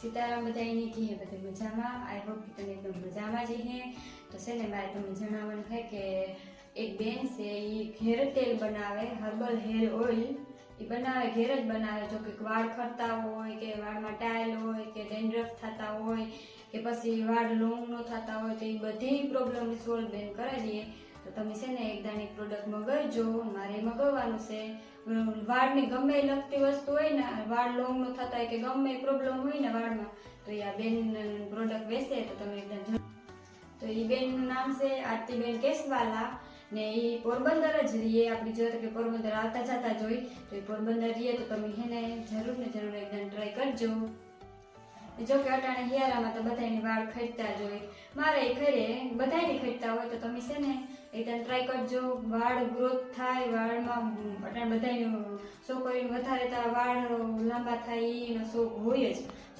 सीताराम बधाईनी की है बधे मजामां। आई होप कि तमे एकदम मजामां ज है। तो से ने मारे तमने जणावવાનું है कि एक बेन से हेयर तेल बनावे, हर्बल हेयर ऑयल એ બનાવે, ઘેર જ બનાવે। જો કે વાળ ખરતા હોય કે વાળમાં ટાઈલ હોય કે ડેન્ડ્રફ થતા હોય કે પછી વાળ લોંગ ન થતા હોય તો એ બધી પ્રોબ્લેમ સોલ્વ બેન કરી દઈએ। તો તમે છે ને એક દાણી પ્રોડક્ટ મગાવજો, મારે મગાવવાનું છે। વાળની ગમે લગતી વસ્તુ હોય ને, વાળ લોંગ ન થતા હોય કે ગમે પ્રોબ્લેમ હોય ને વાળમાં, તો આ બેન પ્રોડક્ટ વેચે તો તમે એકદમ। તો એ બેનનું નામ છે આરતીબેન કેસવાલા ने पोरबंदर ज रहीए। आपणी जो के पोरबंदर आता जाता जोई तो पोरबंदर रहीए तो तमे हेने जरूर ने जरूर एकदम ट्राय करजो। जो के अटाणे हियारामां तो बधायने वाळ खरता जोई, मारे खरे बधायने खरता होय तो तमे छे ने एकदम ट्राय करजो। वाळ ग्रोथ थाय, वाळमां अटाणे बधायने छोकरीने वधारे तो वाळ लांबा थाय एनो शौक होय ज।